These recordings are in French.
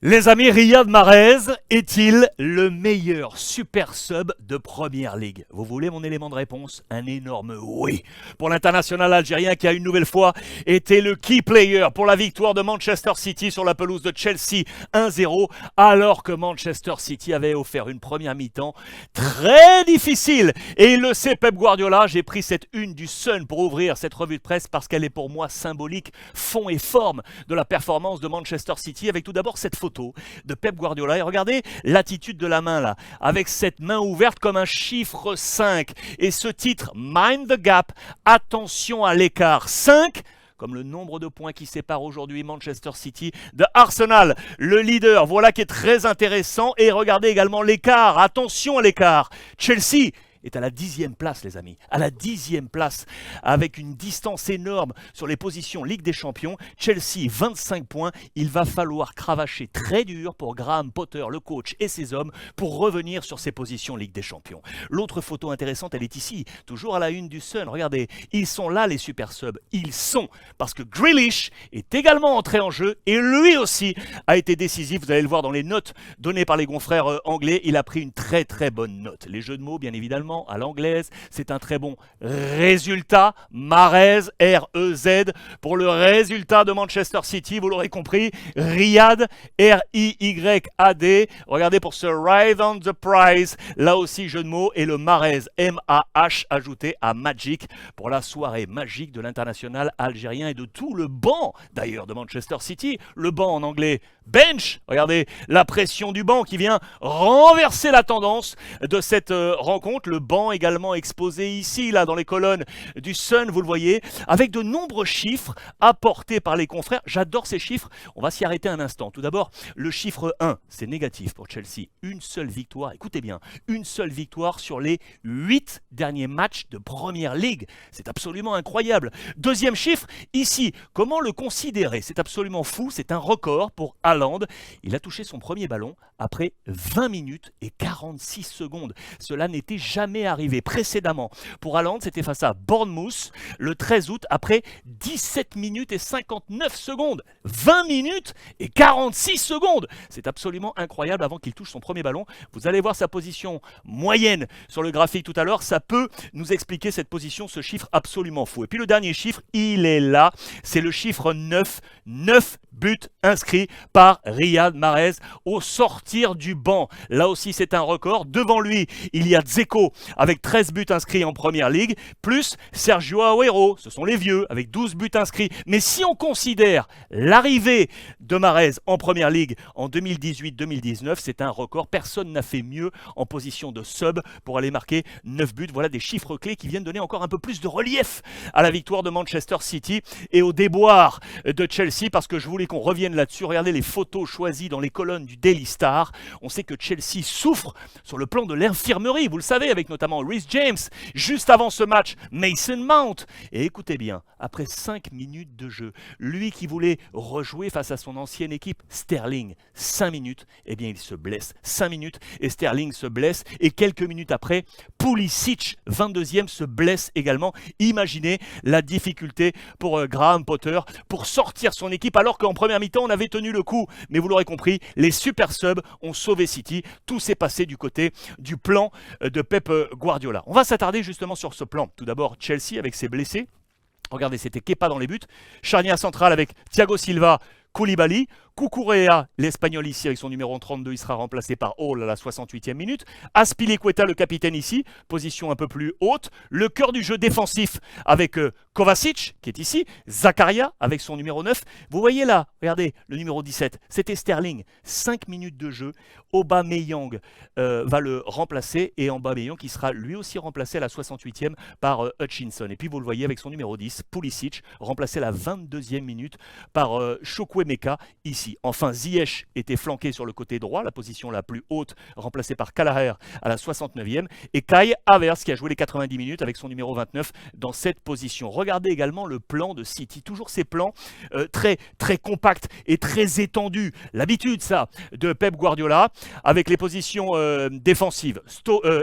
Les amis, Riyad Mahrez est-il le meilleur super sub de Première Ligue? Vous voulez mon élément de réponse? Un énorme oui. Pour l'international algérien qui a une nouvelle fois été le key player pour la victoire de Manchester City sur la pelouse de Chelsea 1-0, alors que Manchester City avait offert une première mi-temps très difficile. Et il le sait, Pep Guardiola, j'ai pris cette une du Sun pour ouvrir cette revue de presse parce qu'elle est pour moi symbolique, fond et forme de la performance de Manchester City, avec tout d'abord cette photo de Pep Guardiola. Et regardez l'attitude de la main là, avec cette main ouverte comme un chiffre 5. Et ce titre, Mind the Gap, attention à l'écart 5, comme le nombre de points qui sépare aujourd'hui Manchester City de Arsenal, le leader. Voilà qui est très intéressant. Et regardez également l'écart, attention à l'écart. Chelsea est à la 10e place, les amis, à la 10e place, avec une distance énorme sur les positions Ligue des Champions. Chelsea, 25 points. Il va falloir cravacher très dur pour Graham Potter, le coach, et ses hommes pour revenir sur ces positions Ligue des Champions. L'autre photo intéressante, elle est ici, toujours à la une du Sun. Regardez, ils sont là, les super subs. Ils sont, parce que Grealish est également entré en jeu, et lui aussi a été décisif. Vous allez le voir dans les notes données par les confrères anglais. Il a pris une très très bonne note. Les jeux de mots, bien évidemment, à l'anglaise, c'est un très bon résultat. Mahrez, R-E-Z, pour le résultat de Manchester City, vous l'aurez compris. Riyad, R-I-Y-A-D. Regardez pour ce Ride on the Prize, là aussi jeu de mots, et le Mahrez, M-A-H, ajouté à Magic, pour la soirée magique de l'international algérien et de tout le banc, d'ailleurs, de Manchester City. Le banc en anglais, bench. Regardez la pression du banc qui vient renverser la tendance de cette rencontre. Le banc également exposé ici, là, dans les colonnes du Sun, vous le voyez, avec de nombreux chiffres apportés par les confrères. J'adore ces chiffres. On va s'y arrêter un instant. Tout d'abord, le chiffre 1, c'est négatif pour Chelsea. Une seule victoire, écoutez bien, une seule victoire sur les 8 derniers matchs de Première Ligue. C'est absolument incroyable. Deuxième chiffre, ici, comment le considérer? C'est absolument fou, c'est un record pour Haaland. Il a touché son premier ballon après 20 minutes et 46 secondes. Cela n'était jamais arrivé précédemment. Pour Haaland, c'était face à Bournemouth le 13 août après 17 minutes et 59 secondes. 20 minutes et 46 secondes. C'est absolument incroyable avant qu'il touche son premier ballon. Vous allez voir sa position moyenne sur le graphique tout à l'heure. Ça peut nous expliquer cette position, ce chiffre absolument fou. Et puis le dernier chiffre, il est là. C'est le chiffre 9. 9 buts inscrits par Riyad Mahrez au sortir du banc. Là aussi, c'est un record. Devant lui, il y a Dzeko avec 13 buts inscrits en Première Ligue, plus Sergio Agüero, ce sont les vieux, avec 12 buts inscrits. Mais si on considère l'arrivée de Mahrez en Première Ligue en 2018-2019, c'est un record. Personne n'a fait mieux en position de sub pour aller marquer 9 buts. Voilà des chiffres clés qui viennent donner encore un peu plus de relief à la victoire de Manchester City et au déboire de Chelsea, parce que je voulais qu'on revienne là-dessus. Regardez les photos choisies dans les colonnes du Daily Star. On sait que Chelsea souffre sur le plan de l'infirmerie, vous le savez, avec notamment Reece James. Juste avant ce match, Mason Mount. Et écoutez bien, après 5 minutes de jeu, lui qui voulait rejouer face à son ancienne équipe, Sterling, 5 minutes, eh bien il se blesse. 5 minutes et Sterling se blesse. Et quelques minutes après, Pulisic, 22e, se blesse également. Imaginez la difficulté pour Graham Potter pour sortir son équipe, alors qu'en première mi-temps, on avait tenu le coup. Mais vous l'aurez compris, les super subs ont sauvé City. Tout s'est passé du côté du plan de Pep Guardiola. On va s'attarder justement sur ce plan. Tout d'abord, Chelsea avec ses blessés. Regardez, c'était Kepa dans les buts. Charnière centrale avec Thiago Silva, Koulibaly. Cucurella, l'Espagnol ici avec son numéro 32, il sera remplacé par Hall à la 68e minute. Azpilicueta, le capitaine ici, position un peu plus haute. Le cœur du jeu défensif avec Kovacic qui est ici. Zakaria avec son numéro 9. Vous voyez là, regardez, le numéro 17, c'était Sterling. 5 minutes de jeu. Aubameyang va le remplacer, et Aubameyang qui sera lui aussi remplacé à la 68e par Hutchinson. Et puis vous le voyez avec son numéro 10, Pulisic, remplacé à la 22e minute par Chukwuemeka ici. Enfin, Ziyech était flanqué sur le côté droit, la position la plus haute, remplacé par Kelleher à la 69e, et Kai Havertz qui a joué les 90 minutes avec son numéro 29 dans cette position. Regardez également le plan de City, toujours ces plans très, très compacts et très étendus. L'habitude, ça, de Pep Guardiola, avec les positions défensives.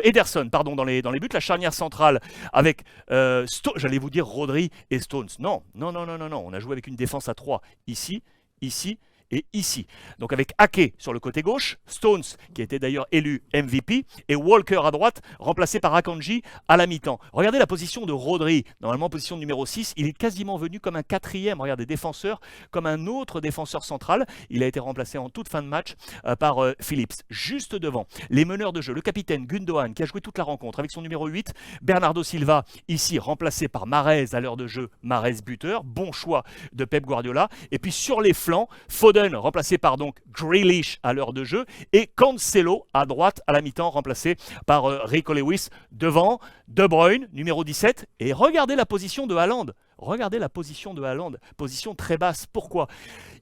Ederson, pardon, dans les buts, la charnière centrale avec, j'allais vous dire Rodri et Stones. Non, non, non, non, non, non, on a joué avec une défense à 3 ici, ici et ici. Donc avec Ake sur le côté gauche, Stones qui était d'ailleurs élu MVP et Walker à droite, remplacé par Akanji à la mi-temps. Regardez la position de Rodri, normalement position numéro 6, il est quasiment venu comme un quatrième, regardez, défenseur, comme un autre défenseur central. Il a été remplacé en toute fin de match par Phillips. Juste devant, les meneurs de jeu, le capitaine Gundogan qui a joué toute la rencontre avec son numéro 8, Bernardo Silva ici remplacé par Mahrez à l'heure de jeu, Mahrez buteur, bon choix de Pep Guardiola. Et puis sur les flancs, Foden remplacé par donc Grealish à l'heure de jeu et Cancelo à droite à la mi-temps remplacé par Rico Lewis. Devant, De Bruyne, numéro 17. Et regardez la position de Haaland. Regardez la position de Haaland, position très basse. Pourquoi ?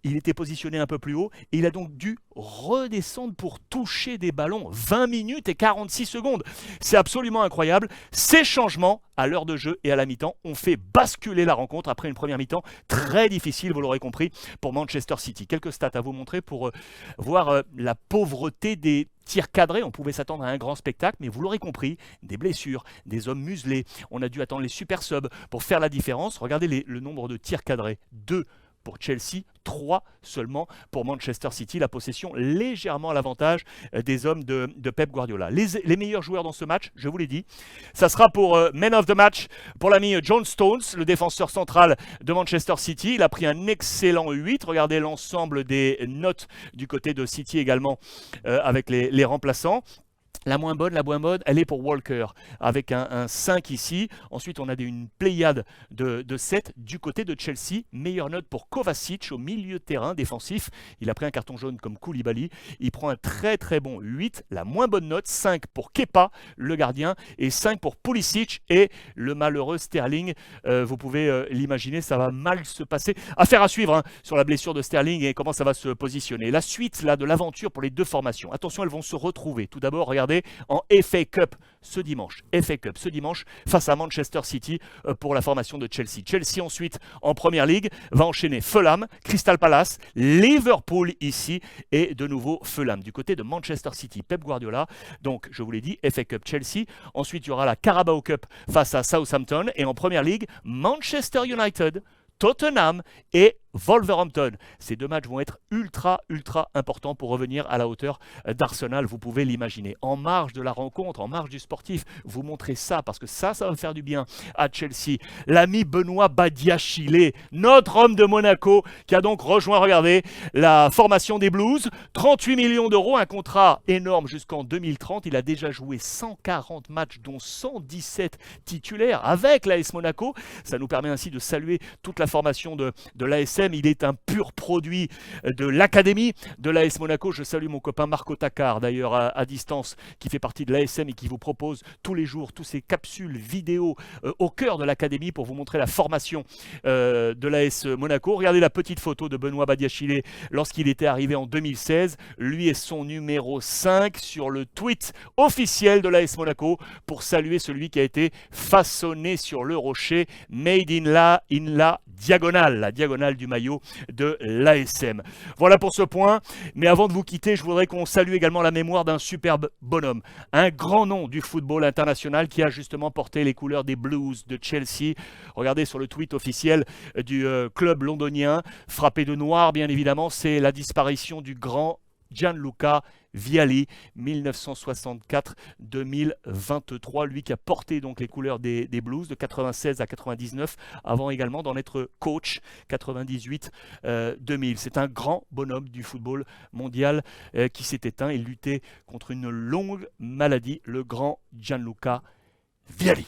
Il était positionné un peu plus haut et il a donc dû redescendre pour toucher des ballons. 20 minutes et 46 secondes. C'est absolument incroyable. Ces changements à l'heure de jeu et à la mi-temps ont fait basculer la rencontre après une première mi-temps très difficile, vous l'aurez compris, pour Manchester City. Quelques stats à vous montrer pour voir la pauvreté des tirs cadrés. On pouvait s'attendre à un grand spectacle, mais vous l'aurez compris, des blessures, des hommes muselés. On a dû attendre les super subs pour faire la différence. Regardez le nombre de tirs cadrés. 2 pour Chelsea, 3 seulement pour Manchester City. La possession légèrement à l'avantage des hommes de Pep Guardiola. Les meilleurs joueurs dans ce match, je vous l'ai dit, ça sera pour Man of the Match, pour l'ami John Stones, le défenseur central de Manchester City. Il a pris un excellent 8. Regardez l'ensemble des notes du côté de City également avec les remplaçants. La moins bonne, elle est pour Walker, avec un 5 ici. Ensuite, on a une pléiade de 7 du côté de Chelsea. Meilleure note pour Kovacic au milieu de terrain défensif. Il a pris un carton jaune comme Koulibaly. Il prend un très très bon 8. La moins bonne note, 5 pour Kepa, le gardien, et 5 pour Pulisic et le malheureux Sterling. Vous pouvez l'imaginer, ça va mal se passer. Affaire à suivre sur la blessure de Sterling et comment ça va se positionner. La suite là, de l'aventure pour les deux formations. Attention, elles vont se retrouver. Tout d'abord, regardez, en FA Cup ce dimanche. FA Cup ce dimanche face à Manchester City pour la formation de Chelsea. Chelsea ensuite en Premier League va enchaîner Fulham, Crystal Palace, Liverpool ici et de nouveau Fulham. Du côté de Manchester City, Pep Guardiola. Donc je vous l'ai dit, FA Cup Chelsea. Ensuite il y aura la Carabao Cup face à Southampton et en Premier League Manchester United, Tottenham et Wolverhampton. Ces deux matchs vont être ultra importants pour revenir à la hauteur d'Arsenal, vous pouvez l'imaginer. En marge de la rencontre, en marge du sportif, vous montrez ça parce que ça va faire du bien à Chelsea. L'ami Benoît Badiachile, notre homme de Monaco, qui a donc rejoint, regardez, la formation des Blues. 38 millions d'euros, un contrat énorme jusqu'en 2030. Il a déjà joué 140 matchs, dont 117 titulaires avec l'AS Monaco. Ça nous permet ainsi de saluer toute la formation de l'ASM. Il est un pur produit de l'académie de l'AS Monaco. Je salue mon copain Marco Takar, d'ailleurs à distance, qui fait partie de l'ASM et qui vous propose tous les jours tous ces capsules vidéo au cœur de l'académie pour vous montrer la formation de l'AS Monaco. Regardez la petite photo de Benoît Badiachile lorsqu'il était arrivé en 2016. Lui et son numéro 5 sur le tweet officiel de l'AS Monaco pour saluer celui qui a été façonné sur le rocher, made in la diagonale du maillot de l'ASM. Voilà pour ce point, mais avant de vous quitter, je voudrais qu'on salue également la mémoire d'un superbe bonhomme, un grand nom du football international qui a justement porté les couleurs des Blues de Chelsea. Regardez sur le tweet officiel du club londonien, frappé de noir bien évidemment, c'est la disparition du grand Gianluca Vialli, 1964-2023, lui qui a porté donc les couleurs des Blues de 96 à 99, avant également d'en être coach 98-2000. C'est un grand bonhomme du football mondial qui s'est éteint. Il luttait contre une longue maladie, le grand Gianluca Vialli.